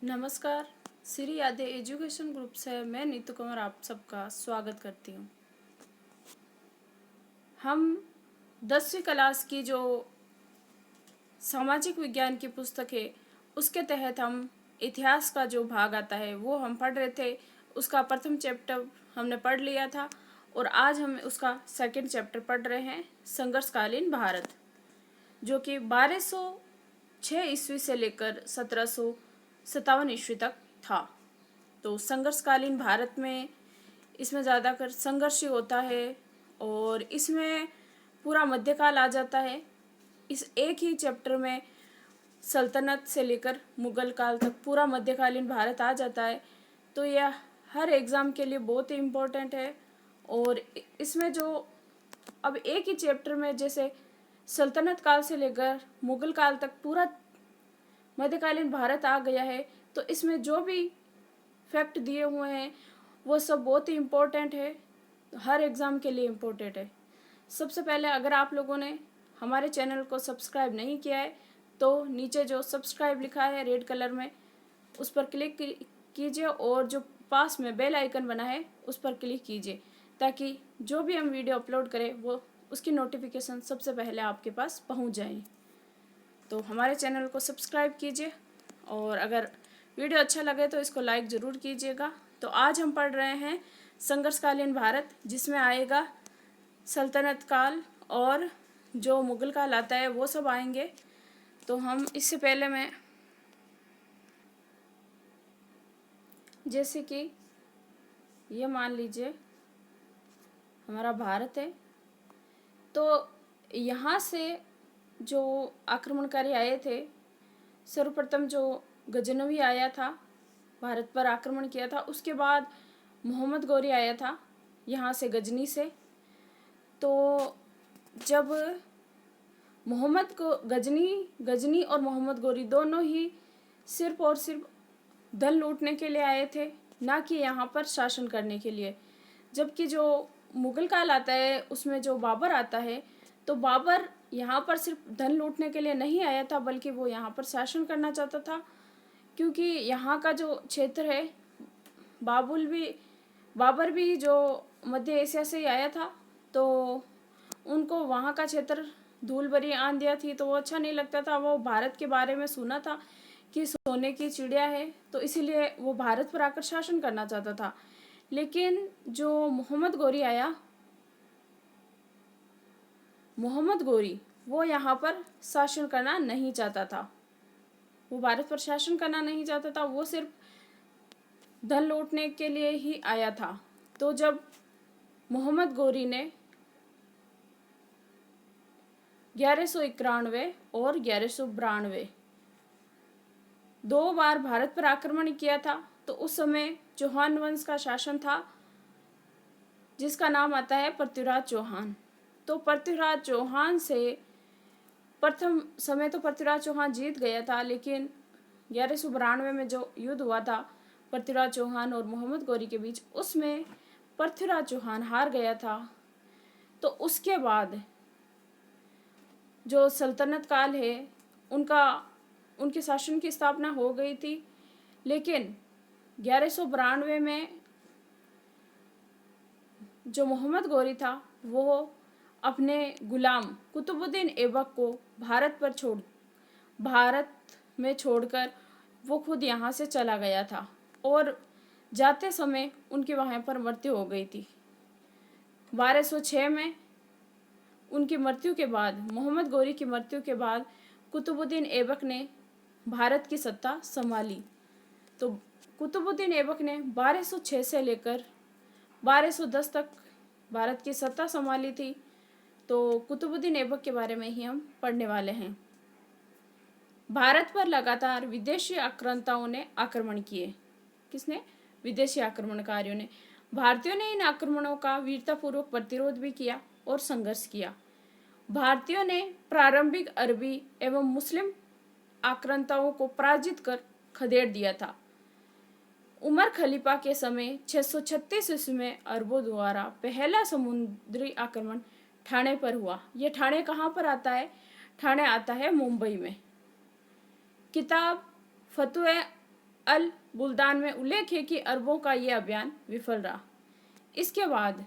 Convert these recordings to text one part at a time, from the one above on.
नमस्कार। श्री आदि education group से मैं नीतू कुमार आप सबका स्वागत करती हूँ। हम 10वीं क्लास की जो सामाजिक विज्ञान की पुस्तक है उसके तहत हम इतिहास का जो भाग आता है वो हम पढ़ रहे थे। उसका प्रथम चैप्टर हमने पढ़ लिया था और आज हम उसका सेकंड चैप्टर पढ़ रहे हैं, संघर्षकालीन भारत, जो कि 1206 ईस्वी से लेकर 1757 ईस्वी तक था। तो संघर्षकालीन भारत में इसमें ज़्यादातर संघर्ष ही होता है और इसमें पूरा मध्यकाल आ जाता है। इस एक ही चैप्टर में सल्तनत से लेकर मुगल काल तक पूरा मध्यकालीन भारत आ जाता है। तो यह हर एग्ज़ाम के लिए बहुत ही इम्पोर्टेंट है। और इसमें जो अब एक ही चैप्टर में जैसे सल्तनत काल से लेकर मुगल काल तक पूरा मध्यकालीन भारत आ गया है, तो इसमें जो भी फैक्ट दिए हुए हैं वो सब बहुत ही इम्पोर्टेंट है, हर एग्ज़ाम के लिए इम्पोर्टेंट है। सबसे पहले अगर आप लोगों ने हमारे चैनल को सब्सक्राइब नहीं किया है तो नीचे जो सब्सक्राइब लिखा है रेड कलर में उस पर क्लिक कीजिए और जो पास में बेल आइकन बना है उस पर क्लिक कीजिए, ताकि जो भी हम वीडियो अपलोड करें वो उसकी नोटिफिकेशन सबसे पहले आपके पास पहुंच जाए। तो हमारे चैनल को सब्सक्राइब कीजिए और अगर वीडियो अच्छा लगे तो इसको लाइक ज़रूर कीजिएगा। तो आज हम पढ़ रहे हैं संघर्षकालीन भारत, जिसमें आएगा सल्तनत काल और जो मुगल काल आता है वो सब आएंगे। तो हम इससे पहले मैं जैसे कि ये मान लीजिए हमारा भारत है, तो यहाँ से जो आक्रमणकारी आए थे, सर्वप्रथम जो गजनवी आया था, भारत पर आक्रमण किया था। उसके बाद मोहम्मद गौरी आया था यहाँ से गजनी से। तो जब मोहम्मद को गजनी और मोहम्मद गौरी दोनों ही सिर्फ और सिर्फ धन लूटने के लिए आए थे, ना कि यहाँ पर शासन करने के लिए। जबकि जो मुगल काल आता है उसमें जो बाबर आता है, तो बाबर यहाँ पर सिर्फ धन लूटने के लिए नहीं आया था, बल्कि वो यहाँ पर शासन करना चाहता था। क्योंकि यहाँ का जो क्षेत्र है, बाबर भी जो मध्य एशिया से ही आया था, तो उनको वहाँ का क्षेत्र धूल भरी आंधियाँ थी तो वो अच्छा नहीं लगता था। वो भारत के बारे में सुना था कि सोने की चिड़िया है, तो इसीलिए वो भारत पर आकर शासन करना चाहता था। लेकिन जो मोहम्मद गौरी वो यहाँ पर शासन करना नहीं चाहता था। वो भारत पर शासन करना नहीं चाहता था, वो सिर्फ धन लूटने के लिए ही आया था। तो जब मोहम्मद गौरी ने 1191 और 1192 दो बार भारत पर आक्रमण किया था, तो उस समय चौहान वंश का शासन था, जिसका नाम आता है पृथ्वीराज चौहान। तो पृथ्वीराज चौहान से प्रथम समय तो पृथ्वीराज चौहान जीत गया था, लेकिन 1192 में जो युद्ध हुआ था पृथ्वीराज चौहान और मोहम्मद गौरी के बीच, उसमें पृथ्वीराज चौहान हार गया था। तो उसके बाद जो सल्तनत काल है उनके शासन की स्थापना हो गई थी। लेकिन 1192 में जो मोहम्मद गौरी था वो अपने गुलाम कुतुबुद्दीन ऐबक को भारत में छोड़कर वो खुद यहाँ से चला गया था और जाते समय उनकी वहाँ पर मृत्यु हो गई थी। 1206 में उनकी मृत्यु के बाद, मोहम्मद गौरी की मृत्यु के बाद, कुतुबुद्दीन ऐबक ने भारत की सत्ता संभाली। तो कुतुबुद्दीन ऐबक ने 1206 से लेकर 1210 तक भारत की सत्ता संभाली थी। तो कुतुबुद्दीन ऐबक के बारे में ही हम पढ़ने वाले हैं। भारत पर लगातार विदेशी आक्रांताओं ने आक्रमण किए। किसने? विदेशी आक्रमणकारियों ने। भारतीयों ने इन आक्रमणों का वीरतापूर्वक प्रतिरोध भी किया और संघर्ष किया। भारतीयों ने प्रारंभिक अरबी एवं मुस्लिम आक्रांताओं को पराजित कर खदेड़ दिया था। उमर खलीफा के समय 636 ईस्वी में अरबों द्वारा पहला समुद्री आक्रमण ठाणे पर हुआ। ये ठाणे कहाँ पर आता है? ठाणे आता है मुंबई में। किताब फतुह अल बुल्दान में उल्लेख है कि अरबों का यह अभियान विफल रहा। इसके बाद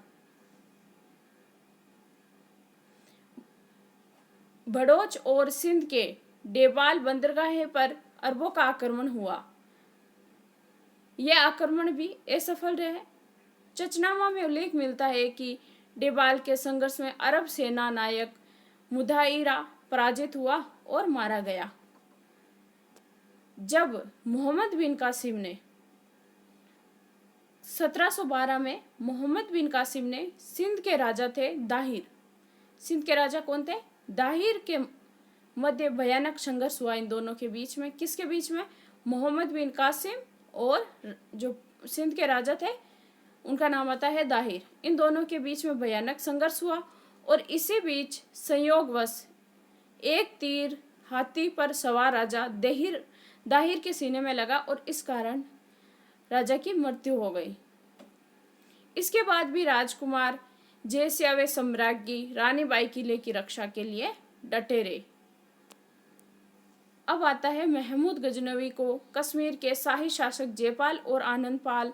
भड़ोच और सिंध के डेबाल बंदरगाह पर अरबों का आक्रमण हुआ। यह आक्रमण भी असफल रहे। चचनामा में उल्लेख मिलता है कि डेबाल के संघर्ष में अरब सेना नायक मुदाइरा पराजित हुआ और मारा गया। जब मोहम्मद बिन कासिम ने 1712 में मोहम्मद बिन कासिम ने सिंध के राजा थे दाहिर, सिंध के राजा कौन थे? दाहिर के मध्य भयानक संघर्ष हुआ इन दोनों के बीच में। किसके बीच में? मोहम्मद बिन कासिम और जो सिंध के राजा थे उनका नाम आता है दाहिर। इन दोनों के बीच में भयानक संघर्ष हुआ और इसी बीच संयोगवश एक तीर हाथी पर सवार राजा दाहिर के सीने में लगा और इस कारण राजा की मृत्यु हो गई। इसके बाद भी राजकुमार जैसे वे सम्राज्ञी रानी बाई किले की रक्षा के लिए डटे रहे। अब आता है महमूद गजनवी को कश्मीर के शाही शासक जयपाल और आनंदपाल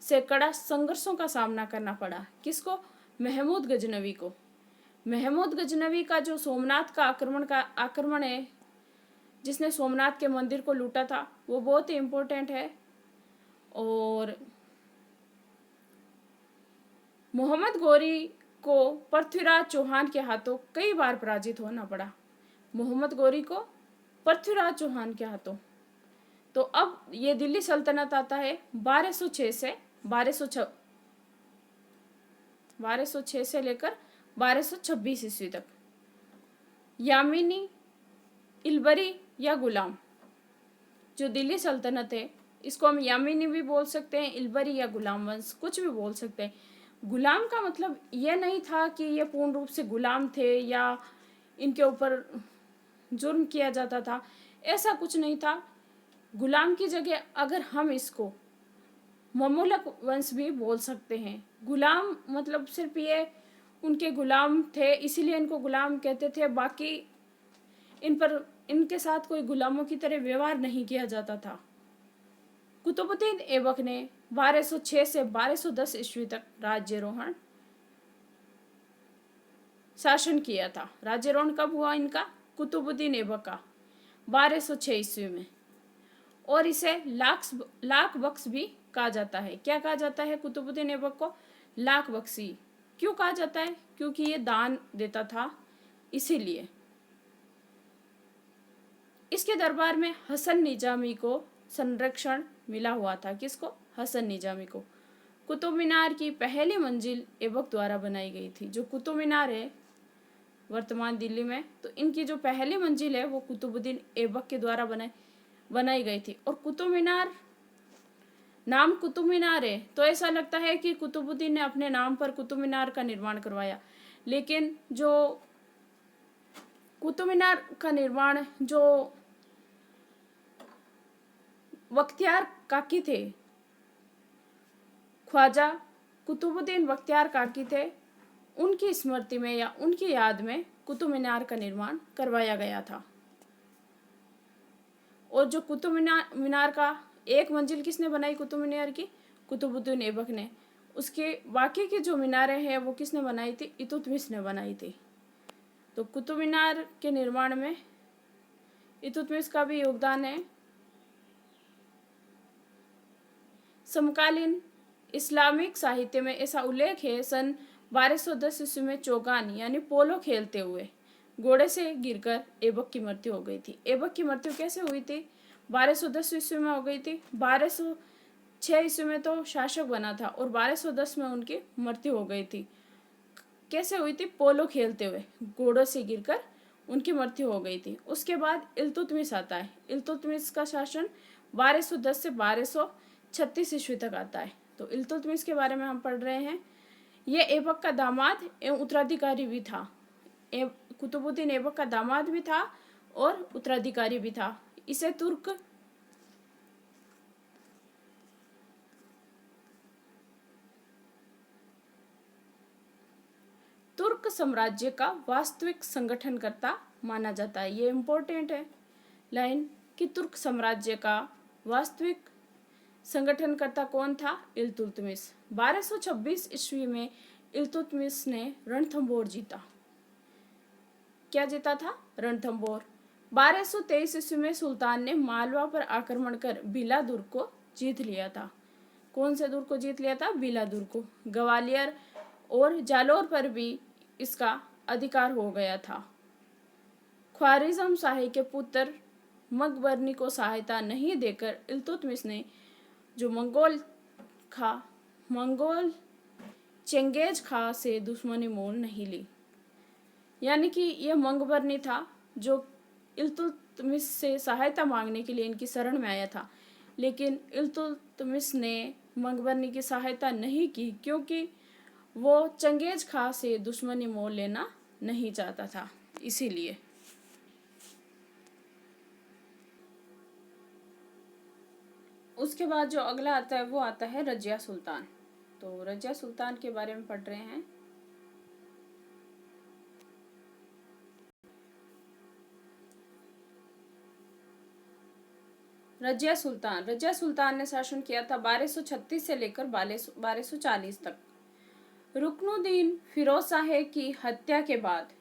से कड़ा संघर्षों का सामना करना पड़ा। किसको? महमूद गजनवी को। महमूद गजनवी का जो सोमनाथ का आक्रमण है, जिसने सोमनाथ के मंदिर को लूटा था, वो बहुत ही इम्पोर्टेंट है। और मोहम्मद गोरी को पृथ्वीराज चौहान के हाथों कई बार पराजित होना पड़ा। मोहम्मद गोरी को पृथ्वीराज चौहान के हाथों। तो अब ये दिल्ली सल्तनत आता है 1206 से 1206 से लेकर 1226 ईस्वी तक। यामिनी, इलबरी या गुलाम, जो दिल्ली सल्तनत है, इसको हम यामिनी भी बोल सकते हैं, इलबरी या गुलाम वंश, कुछ भी बोल सकते हैं। गुलाम का मतलब यह नहीं था कि ये पूर्ण रूप से गुलाम थे या इनके ऊपर जुर्म किया जाता था, ऐसा कुछ नहीं था। गुलाम की जगह अगर हम इसको ममलूक वंश भी बोल सकते हैं। गुलाम मतलब सिर्फ ये उनके गुलाम थे इसीलिए इनको गुलाम कहते थे, बाकी इनके साथ कोई गुलामों की तरह व्यवहार नहीं किया जाता था। कुतुबुद्दीन ऐबक ने 1206 से 1210 ईस्वी तक राज्यारोहण शासन किया था। राज्यारोहण कब हुआ इनका? कुतुबुद्दीन ऐबक का 1206 ईस्वी में। और इसे लाख बख्श भी कहा जाता है। क्या कहा जाता है कुतुबुद्दीन ऐबक को? लाख बख्शी। क्यों कहा जाता है? क्योंकि ये दान देता था, इसीलिए। इसके दरबार में हसन निजामी को संरक्षण मिला हुआ था। किसको? हसन निजामी को। कुतुब मीनार की पहली मंजिल ऐबक द्वारा बनाई गई थी। जो कुतुब मीनार है वर्तमान दिल्ली में, तो इनकी जो पहली मंजिल है वो कुतुबुद्दीन ऐबक के द्वारा बनाई गई थी। और कुतुब मीनार, नाम कुतुब मीनार है तो ऐसा लगता है कि कुतुबुद्दीन ने अपने नाम पर कुतुब मीनार का निर्माण करवाया, लेकिन जो कुतुब मीनार का निर्माण जो बख्तियार काकी थे, ख्वाजा कुतुबुद्दीन बख्तियार काकी थे, उनकी स्मृति में या उनकी याद में कुतुब मीनार का निर्माण करवाया गया था। और जो कुतुब मीनार का एक मंजिल किसने बनाई कुतुब मीनार की? कुतुबुद्दीन ऐबक ने। उसके बाकी की जो मीनारें हैं वो किसने बनाई थी? इल्तुतमिश ने बनाई थी। तो कुतुब मीनार के निर्माण में इल्तुतमिश का भी योगदान है। समकालीन इस्लामिक साहित्य में ऐसा उल्लेख है, सन 1210 ईस्वी में चौगान यानी पोलो खेलते हुए घोड़े से गिरकर ऐबक की मृत्यु हो गई थी। ऐबक की मृत्यु कैसे हुई थी? 1210 ईस्वी में हो गई थी। 1206 ईस्वी में तो शासक बना था और 1210 में उनकी मृत्यु हो गई थी। कैसे हुई थी? पोलो खेलते हुए घोड़ों से गिरकर उनकी मृत्यु हो गई थी। उसके बाद इल्तुतमिश आता है। इल्तुतमिश का शासन 1210 से 1236 ईस्वी तक आता है। तो इल्तुतमिश के बारे में हम पढ़ रहे हैं। ये ऐबक का दामाद एवं उत्तराधिकारी भी था। कुतुबुद्दीन ऐबक का दामाद भी था और उत्तराधिकारी भी था। इसे तुर्क साम्राज्य का वास्तविक संगठनकर्ता माना जाता है। ये इम्पोर्टेंट है लाइन कि तुर्क साम्राज्य का वास्तविक संगठनकर्ता कौन था? इल्तुतमिश। 1226 ईस्वी में इल्तुतमिश ने रणथंबोर जीता। क्या जीता था? रणथंबोर। 1223 ईस्वी में सुल्तान ने मालवा पर आक्रमण कर बिला दुर्ग को जीत लिया था। कौन से दुर्ग को जीत लिया था? बिला दुर्ग को। ग्वालियर और जालौर पर भी इसका अधिकार हो गया था। ख्वारिज़म शाही के पुत्र मकबरनी को सहायता नहीं देकर इल्तुतमिश ने जो मंगोल चंगेज खां से दुश्मनी मोल नहीं ली। यानी कि यह मकबरनी था जो इल्तुतमिश से सहायता मांगने के लिए इनकी शरण में आया था, लेकिन इल्तुतमिश ने मकबरनी की सहायता नहीं की क्योंकि वो चंगेज खां से दुश्मनी मोल लेना नहीं चाहता था, इसीलिए। उसके बाद जो अगला आता है वो आता है रजिया सुल्तान। तो रजिया सुल्तान के बारे में पढ़ रहे हैं। रजिया सुल्तान ने शासन किया था 1236 से लेकर 1240 तक। रुकनुद्दीन फिरोज शाह की हत्या के बाद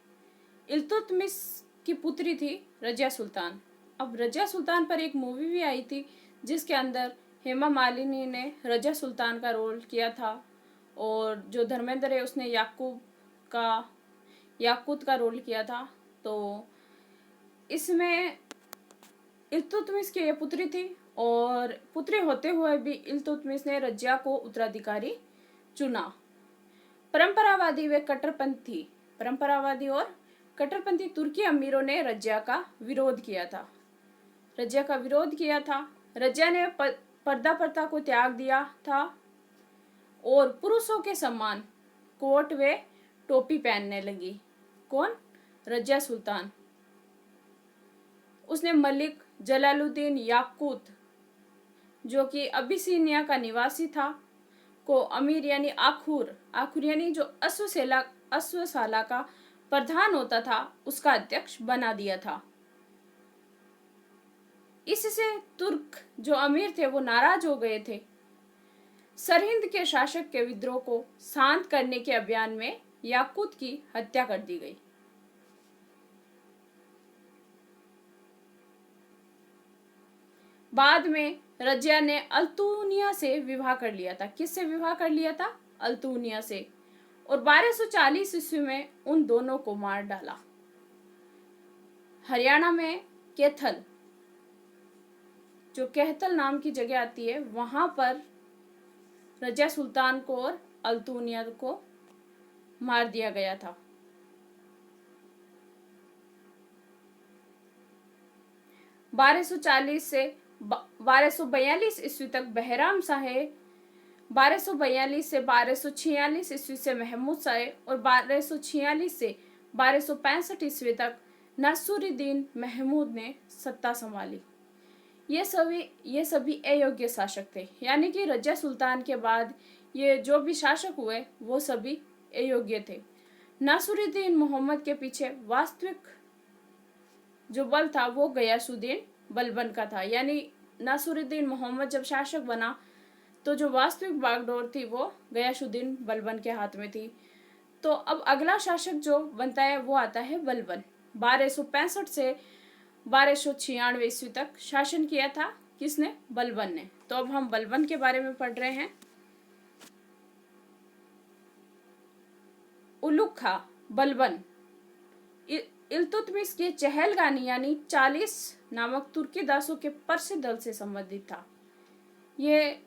इल्तुतमिश की पुत्री थी रजिया सुल्तान। अब रजिया सुल्तान पर एक मूवी भी आई थी जिसके अंदर हेमा मालिनी ने रजिया सुल्तान का रोल किया था, और जो धर्मेंद्र है उसने याकूत का रोल किया था। तो इसमें इल्तुतमिश की ये पुत्री थी, और पुत्री होते हुए भी इल्तुतमिश ने रजिया को उत्तराधिकारी चुना। परंपरावादी और कट्टरपंथी तुर्की अमीरों ने रजिया का विरोध किया था। रजिया ने पर्दा प्रथा को त्याग दिया था और पुरुषों के समान कोट व टोपी पहनने लगी। कौन? रजिया सुल्तान। उसने मलिक जलालुद्दीन याकूत, जो कि अबिसिनिया का निवासी था, को अमीर यानी आखुर यानी जो अश्वशाला का प्रधान होता था, उसका अध्यक्ष बना दिया था। इससे तुर्क जो अमीर थे वो नाराज हो गए थे। सरहिंद के शासक के विद्रोह को शांत करने के अभियान में याकूत की हत्या कर दी गई। बाद में रजिया ने अल्तुनिया से विवाह कर लिया था। किससे विवाह कर लिया था? अल्तुनिया से। और 1240 ईस्वी में उन दोनों को मार डाला। हरियाणा में कहतल नाम की जगह आती है, वहां पर रजिया सुल्तान को और अल्तुनिया को मार दिया गया था। से 1242 ईस्वी तक बहराम शाह, 1242 से 1246 ईस्वी से महमूद शाह, और 1246 से 1265 ईस्वी तक नासिरुद्दीन महमूद ने सत्ता संभाली। ये सभी अयोग्य शासक थे, यानी कि रजिया सुल्तान के बाद ये जो भी शासक हुए वो सभी अयोग्य थे। नासिरुद्दीन मोहम्मद के पीछे वास्तविक जो बल था वो गयासुद्दीन बलबन का था। यानी नासिरुद्दीन मोहम्मद जब शासक बना तो जो वास्तविक बागडोर थी वो गयासुद्दीन बलबन के हाथ में थी। तो अब अगला शासक जो बनता है वो आता है बलबन। 1265 से 1296 ईस्वी तक शासन किया था। किसने? बलबन ने। तो अब हम बलबन के बारे में पढ़ रहे हैं। उलुग खां बलबन इल्तुतमिश के चहलगानी यानी 40 नामक तुर्की दासों के परसे दल से संबंधित था। ये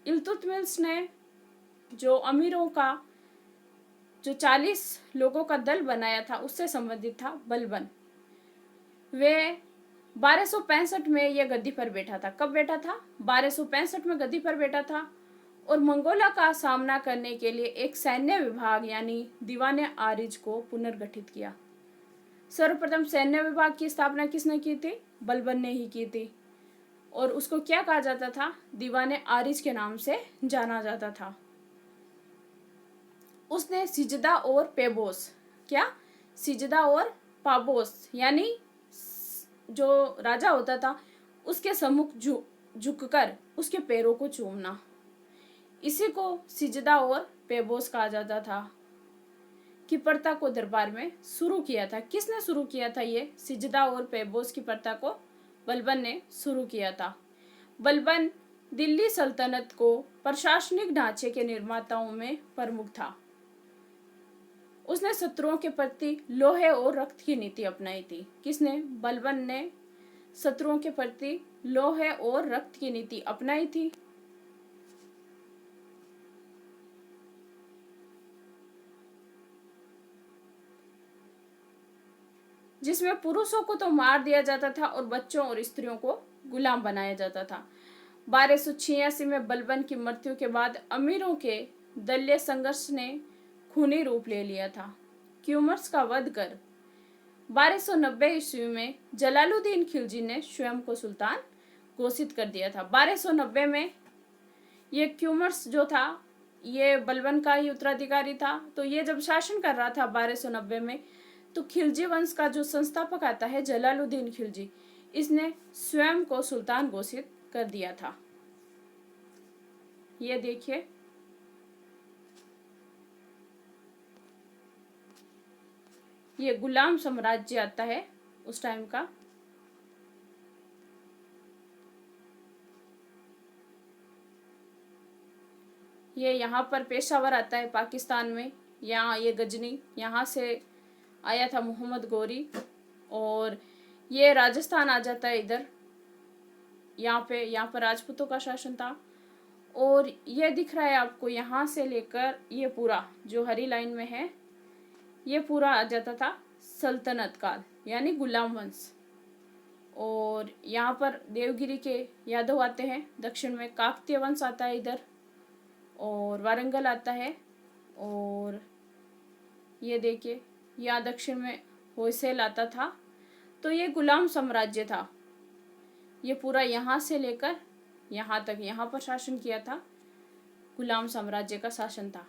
इल्तुतमिश ने जो अमीरों का जो 40 लोगों का दल बनाया था उससे संबंधित था बलबन। वे 1265 में यह गद्दी पर बैठा था। कब बैठा था? 1265 में गद्दी पर बैठा था, और मंगोला का सामना करने के लिए एक सैन्य विभाग यानी दीवाने आरिज को पुनर्गठित किया। सर्वप्रथम सैन्य विभाग की स्थापना किसने की थी? बलबन ने ही की थी, और उसको क्या कहा जाता था? दीवाने आरिज के नाम से जाना जाता था। उसने सिजदा और पाबोस यानी जो राजा होता था उसके सम्मुख झुककर उसके पैरों को चूमना। इसी को सिजदा और पेबोस कहा जाता था। की प्रथा को दरबार में शुरू किया था। किसने शुरू किया था? ये सिजदा और पेबोस की प्रथा को बलबन ने शुरू किया था। बलबन दिल्ली सल्तनत को प्रशासनिक ढांचे के निर्माताओं में प्रमुख था। उसने शत्रुओं के प्रति लोहे और रक्त की नीति अपनाई थी। किसने? बलबन ने शत्रुओं के प्रति लोहे और रक्त की नीति अपनाई थी। जिसमें पुरुषों को तो मार दिया जाता था और बच्चों और स्त्रियों को गुलाम बनाया जाता था। 1286 में बलबन की मृत्यु के बाद अमीरों के दलीय संघर्ष ने खूनी रूप ले लिया था। क्यूमर्स का वध कर 1290 ईस्वी में जलालुद्दीन खिलजी ने स्वयं को सुल्तान घोषित कर दिया था। 1290 में ये क्यूमर्स जो था ये बलबन का ही उत्तराधिकारी था। तो ये जब शासन कर रहा था 1290 में, तो खिलजी वंश का जो संस्थापक आता है जलालुद्दीन खिलजी, इसने स्वयं को सुल्तान घोषित कर दिया था। ये देखिए, ये गुलाम साम्राज्य आता है उस टाइम का। ये यहाँ पर पेशावर आता है पाकिस्तान में। यहाँ ये गजनी, यहाँ से आया था मोहम्मद गौरी। और ये राजस्थान आ जाता है इधर, यहाँ पर राजपूतों का शासन था। और ये दिख रहा है आपको, यहाँ से लेकर ये पूरा जो हरी लाइन में है, ये पूरा आ जाता था सल्तनत काल, यानी गुलाम वंश। और यहाँ पर देवगिरी के यादव आते हैं। दक्षिण में काकतीय वंश आता है इधर, और वारंगल आता है। और ये देखिए, यहाँ दक्षिण में होयसेल आता था। तो ये गुलाम साम्राज्य था। ये पूरा यहाँ से लेकर यहाँ तक, यहाँ पर शासन किया था। गुलाम साम्राज्य का शासन था।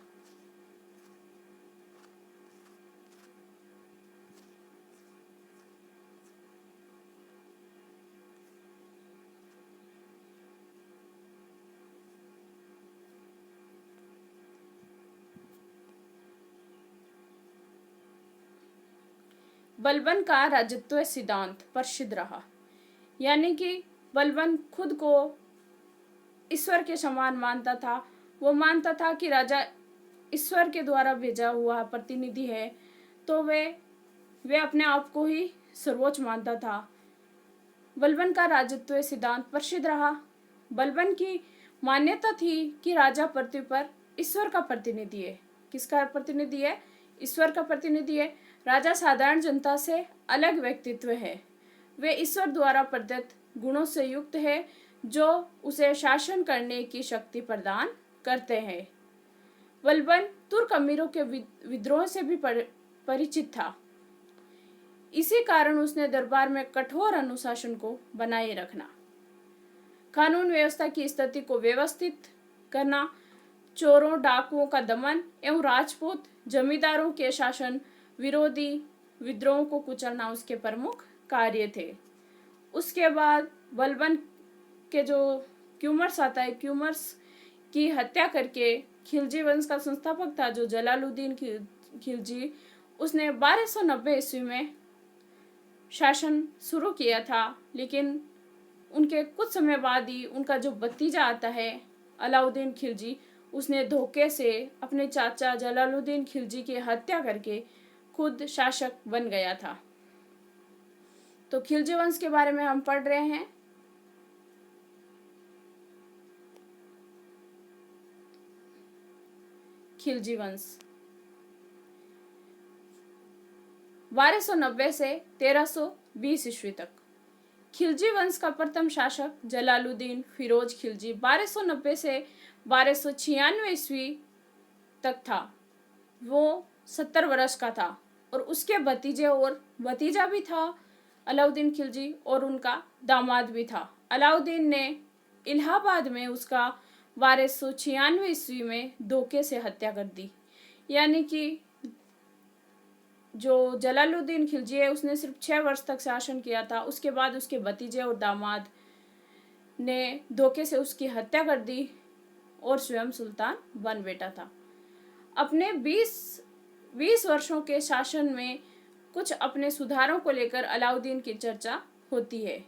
बलबन का राजत्व सिद्धांत प्रसिद्ध रहा, यानी कि बलबन खुद को ईश्वर के समान मानता था। वो मानता था कि राजा ईश्वर के द्वारा भेजा हुआ प्रतिनिधि है, तो वे अपने आप को ही सर्वोच्च मानता था। बलबन का राजत्व सिद्धांत प्रसिद्ध रहा। बलबन की मान्यता थी कि राजा पृथ्वी पर ईश्वर का प्रतिनिधि है। किसका प्रतिनिधि है? ईश्वर का प्रतिनिधि है। राजा साधारण जनता से अलग व्यक्तित्व है। वे ईश्वर द्वारा प्रदत्त गुणों से युक्त है, जो उसे शासन करने की शक्ति प्रदान करते हैं। बलबन तुर्क अमीरों के विद्रोह से भी परिचित था। इसी कारण उसने दरबार में कठोर अनुशासन को बनाए रखना, कानून व्यवस्था की स्थिति को व्यवस्थित करना, चोरों डाकुओं का दमन एवं राजपूत जमींदारों के शासन विरोधी विद्रोह को कुचलना उसके प्रमुख कार्य थे। उसके बाद बलबन के जो क्यूमर्स आता है, क्यूमर्स की हत्या करके खिलजी वंश का संस्थापक था जो जलालुद्दीन खिलजी, उसने 1290 ईस्वी में शासन शुरू किया था। लेकिन उनके कुछ समय बाद ही उनका जो भतीजा आता है अलाउद्दीन खिलजी, उसने धोखे से अपने चाचा जलालुद्दीन खिलजी की हत्या करके खुद शासक बन गया था। तो खिलजी वंश के बारे में हम पढ़ रहे हैं। खिलजी वंश 1290 से 1320 ईस्वी तक। खिलजी वंश का प्रथम शासक जलालुद्दीन फिरोज खिलजी 1290 से 1296 ईस्वी तक था। वो 70 वर्ष का था। और उसके भतीजे और भतीजा भी था अलाउद्दीन खिलजी, और उनका दामाद भी था। अलाउद्दीन ने इलाहाबाद में उसका 1296 ईस्वी में धोखे से हत्या कर दी। यानी कि जो जलालुद्दीन खिलजी है उसने सिर्फ 6 वर्ष तक शासन किया था। उसके बाद उसके भतीजे और दामाद ने धोखे से उसकी हत्या कर दी और स्वयं सुल्तान बन बैठा था। अपने 20 वर्षों के शासन में कुछ अपने सुधारों को लेकर अलाउद्दीन की चर्चा होती है।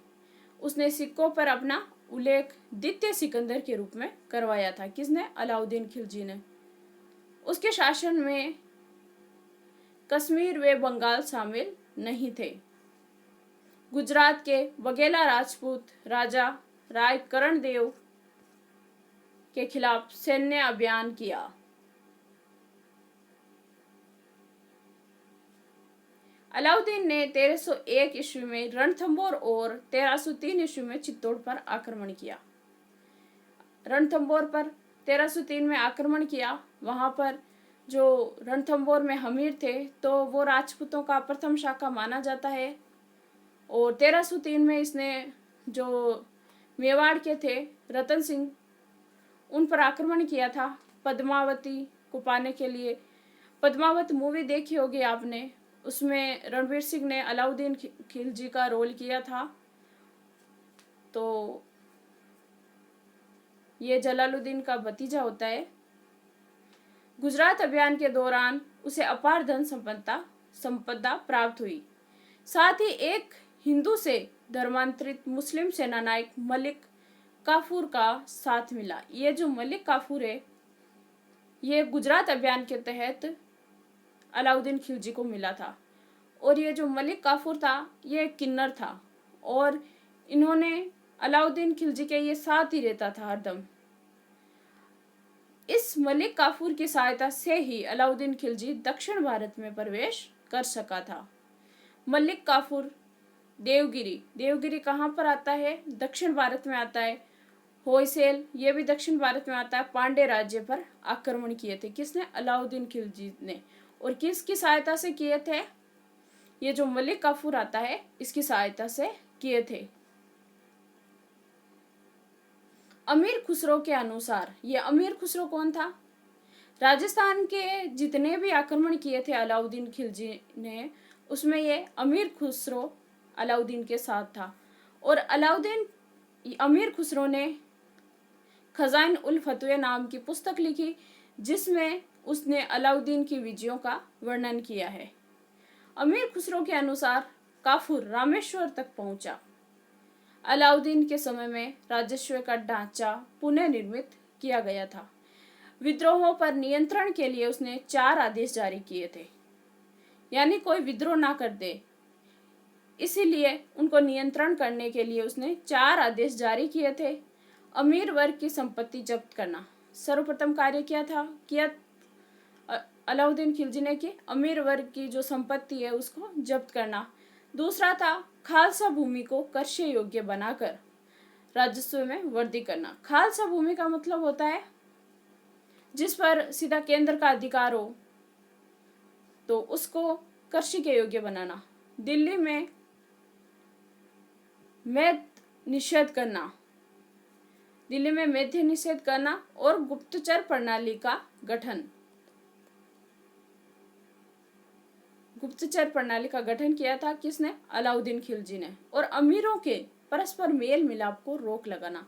उसने सिक्कों पर अपना उल्लेख द्वितीय सिकंदर के रूप में करवाया था। किसने? अलाउद्दीन खिलजी ने। उसके शासन में कश्मीर व बंगाल शामिल नहीं थे। गुजरात के बघेला राजपूत राजा राय करणदेव के खिलाफ सैन्य अभियान किया। अलाउद्दीन ने 1301 ईस्वी में रणथंबोर और 1303 ईस्वी में चित्तौड़ पर आक्रमण किया। रणथंबोर पर 1303 में आक्रमण किया। वहां पर जो रणथंबोर में हमीर थे तो वो राजपूतों का प्रथम शाखा माना जाता है। और 1303 में इसने जो मेवाड़ के थे रतन सिंह, उन पर आक्रमण किया था पद्मावती को पाने के लिए। पद्मावत मूवी देखी होगी आपने, उसमें रणवीर सिंह ने अलाउद्दीन खिलजी का रोल किया था। तो ये जलालुद्दीन का भतीजा होता है। गुजरात अभियान के दौरान उसे अपार धन संपदा प्राप्त हुई। साथ ही एक हिंदू से धर्मांतरित मुस्लिम सेनानायक मलिक काफूर का साथ मिला। ये जो मलिक काफूर है, ये गुजरात अभियान के तहत अलाउद्दीन खिलजी को मिला था। और ये जो मलिक काफूर था, ये किन्नर था और इन्होंने अलाउद्दीन खिलजी के ये साथ ही रहता था हरदम। इस मलिक काफूर की सहायता से ही अलाउद्दीन खिलजी दक्षिण भारत में प्रवेश कर सका था। मलिक काफूर देवगिरी कहाँ पर आता है? दक्षिण भारत में आता है। होयसेल, ये भी दक्षिण भारत में आता है। पांडे राज्य पर आक्रमण किए थे। किसने? अलाउद्दीन खिलजी ने। और किसकी सहायता से किए थे? ये जो मलिक काफूर आता है, इसकी सहायता से किए थे। अमीर खुसरो के अनुसार, ये अमीर खुसरो कौन था? राजस्थान के जितने भी आक्रमण किए थे अलाउद्दीन खिलजी ने, उसमें ये अमीर खुसरो अलाउद्दीन के साथ था। और अमीर खुसरो ने खजाइन उल फतवे नाम की पुस्तक लिखी, जिसमें उसने अलाउद्दीन की विजयों का वर्णन किया है। अमीर खुसरो के अनुसार काफूर रामेश्वर तक पहुंचा। अलाउद्दीन के समय में राजस्व का ढांचा पुनः निर्मित किया गया था। विद्रोहों पर नियंत्रण के लिए उसने 4 आदेश जारी किए थे, यानी कोई विद्रोह ना कर दे, इसीलिए उनको नियंत्रण करने के लिए उसने 4 आदेश जारी किए थे। अमीर वर्ग की संपत्ति जब्त करना सर्वप्रथम कार्य किया अलाउद्दीन खिलजी ने कि अमीर वर्ग की जो संपत्ति है उसको जब्त करना। दूसरा था खालसा भूमि को कृषि योग्य बनाकर राजस्व में वृद्धि करना। खालसा भूमि का मतलब होता है जिस पर सीधा केंद्र का अधिकार हो, तो उसको कृषि के योग्य बनाना। दिल्ली में मद्य निषेध करना और गुप्तचर प्रणाली का गठन किया था। किसने? अलाउद्दीन खिलजी ने। और अमीरों के परस्पर मेल मिलाप को रोक लगाना।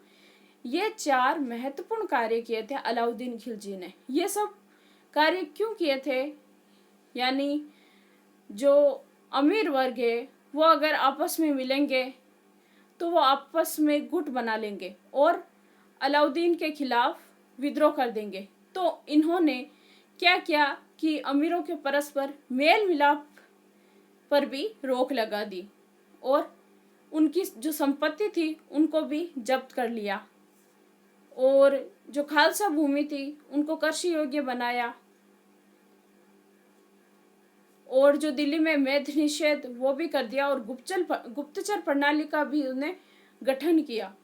ये 4 महत्वपूर्ण कार्य किए थे अलाउद्दीन खिलजी ने। ये सब कार्य क्यों किए थे? यानी जो अमीर वर्ग है वो अगर आपस में मिलेंगे तो वो आपस में गुट बना लेंगे और अलाउद्दीन के खिलाफ विद्रोह कर देंगे। तो इन्होंने क्या किया कि अमीरों के परस्पर मेल मिलाप पर भी रोक लगा दी और उनकी जो संपत्ति थी उनको भी जब्त कर लिया और जो खालसा भूमि थी उनको कृषि योग्य बनाया और जो दिल्ली में मद्य निषेध वो भी कर दिया और गुप्तचर प्रणाली का भी उन्हें गठन किया।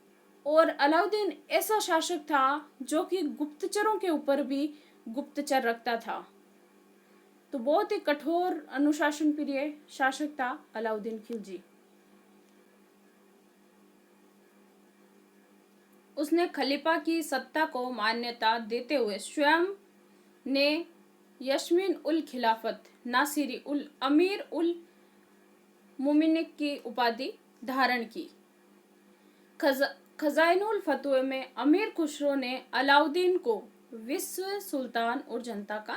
और अलाउद्दीन ऐसा शासक था जो कि गुप्तचरों के ऊपर भी गुप्तचर रखता था। तो बहुत ही कठोर अनुशासन प्रिय शासक था अलाउद्दीन खिलजी। उसने खलीफा की सत्ता को मान्यता देते हुए स्वयं ने यस्मीन उल खिलाफत नासिरी उल अमीर उल मुमिनिक की उपाधि धारण की। खजाइनुल फतवे में अमीर खुसरो ने अलाउद्दीन को विश्व सुल्तान और जनता का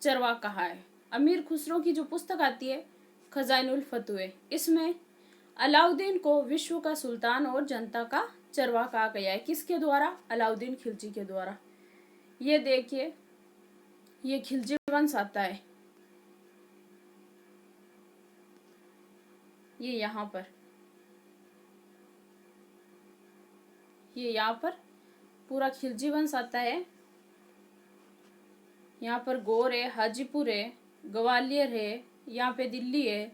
चरवा कहा है। अमीर खुसरो की जो पुस्तक आती है खजाइनुल फतवे, इसमें अलाउद्दीन को विश्व का सुल्तान और जनता का चरवा कहा गया है। किसके द्वारा? अलाउद्दीन खिलजी के द्वारा। ये देखिए, ये खिलजी वंश आता है, ये यहाँ पर, ये यहाँ पर पूरा खिलजी वंश आता है। यहाँ पर गौर है, हाजीपुर है, ग्वालियर है, यहाँ पे दिल्ली है,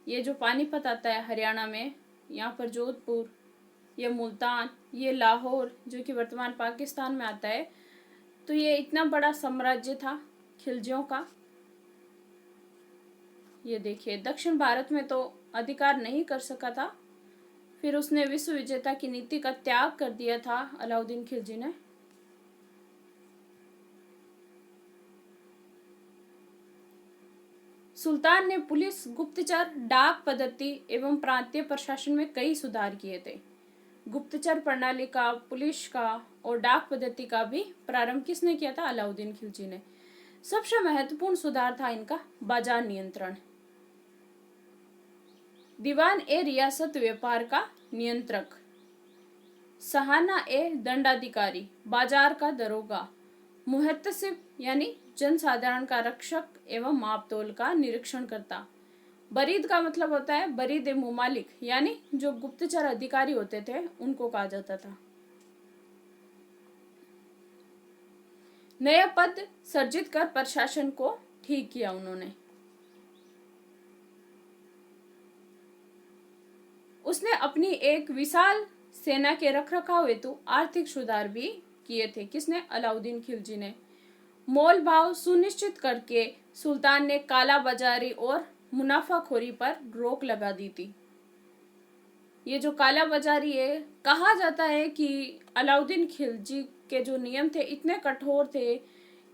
ये जो पानीपत आता है हरियाणा में, यहाँ पर जोधपुर, ये मुल्तान, ये लाहौर जो कि वर्तमान पाकिस्तान में आता है। तो ये इतना बड़ा साम्राज्य था खिलजियों का। ये देखिए, दक्षिण भारत में तो अधिकार नहीं कर सका था, फिर उसने विश्व विजेता की नीति का त्याग कर दिया था अलाउद्दीन खिलजी ने। सुल्तान ने पुलिस, गुप्तचर, डाक पद्धति एवं प्रांतीय प्रशासन में कई सुधार किए थे। गुप्तचर प्रणाली का, पुलिस का और डाक पद्धति का भी प्रारंभ किसने किया था? अलाउद्दीन खिलजी ने। सबसे महत्वपूर्ण सुधार था इनका बाजार नियंत्रण। दीवान ए रियासत व्यापार का नियंत्रक, सहाना ए दंडाधिकारी, बाजार का दरोगा, मुहत्तसिब यानी जनसाधारण का रक्षक एवं मापतोल का निरीक्षण करता। बरीद का मतलब होता है बरीद ए मुमालिक, यानी जो गुप्तचर अधिकारी होते थे उनको कहा जाता था। नया पद सर्जित कर प्रशासन को ठीक किया उन्होंने। उसने अपनी एक विशाल सेना के रखरखाव हेतु आर्थिक सुधार भी किए थे। किसने? अलाउद्दीन खिलजी ने। मोल भाव सुनिश्चित करके सुल्तान ने काला बाजारी और मुनाफाखोरी पर रोक लगा दी थी। ये जो काला बाजारी है, कहा जाता है कि अलाउद्दीन खिलजी के जो नियम थे इतने कठोर थे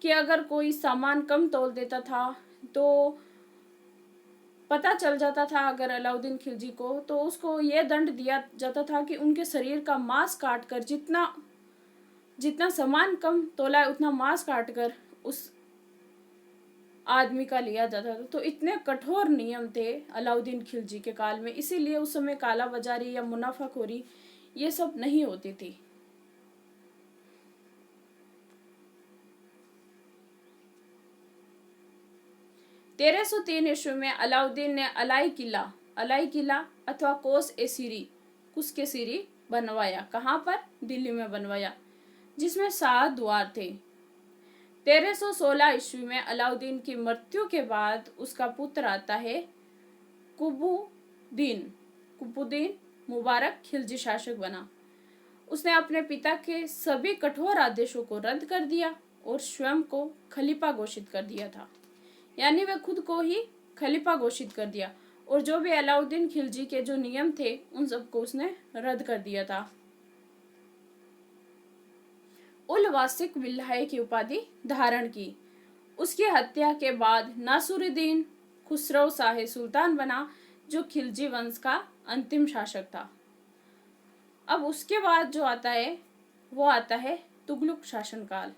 कि अगर कोई सामान कम तोल देता था तो पता चल जाता था अगर अलाउद्दीन खिलजी को, तो उसको यह दंड दिया जाता था कि उनके शरीर का मांस काटकर, जितना सामान कम तोला है उतना मांस काटकर उस आदमी का लिया जाता था। तो इतने कठोर नियम थे अलाउद्दीन खिलजी के काल में, इसीलिए उस समय काला बाजारी या मुनाफाखोरी ये सब नहीं होती थी। तेरह सौ 3 ईस्वी में अलाउद्दीन ने अलाई किला अथवा कोस ए सीरी, कुस के सीरी बनवाया। कहाँ पर? दिल्ली में बनवाया, जिसमें 7 द्वार थे। 1316 ईस्वी में अलाउद्दीन की मृत्यु के बाद उसका पुत्र आता है कुतुबुद्दीन मुबारक खिलजी शासक बना। उसने अपने पिता के सभी कठोर आदेशों को रद्द कर दिया और स्वयं को खलीफा घोषित कर दिया था, यानी वह खुद को ही खलीफा घोषित कर दिया और जो भी अलाउद्दीन खिलजी के जो नियम थे उन सबको उसने रद्द कर दिया था। उल वासिक बिल्लाह की उपाधि धारण की। उसकी हत्या के बाद नासुरुद्दीन खुसरो शाह सुल्तान बना, जो खिलजी वंश का अंतिम शासक था। अब उसके बाद जो आता है वो आता है तुगलक शासनकाल।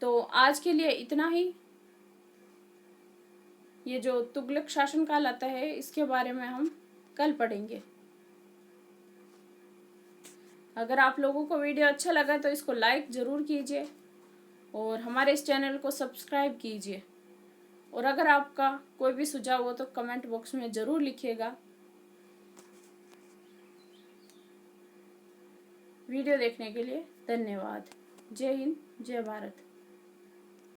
तो आज के लिए इतना ही। ये जो तुगलक शासनकाल आता है इसके बारे में हम कल पढ़ेंगे। अगर आप लोगों को वीडियो अच्छा लगा तो इसको लाइक ज़रूर कीजिए और हमारे इस चैनल को सब्सक्राइब कीजिए। और अगर आपका कोई भी सुझाव हो तो कमेंट बॉक्स में ज़रूर लिखिएगा। वीडियो देखने के लिए धन्यवाद। जय हिंद, जय भारत।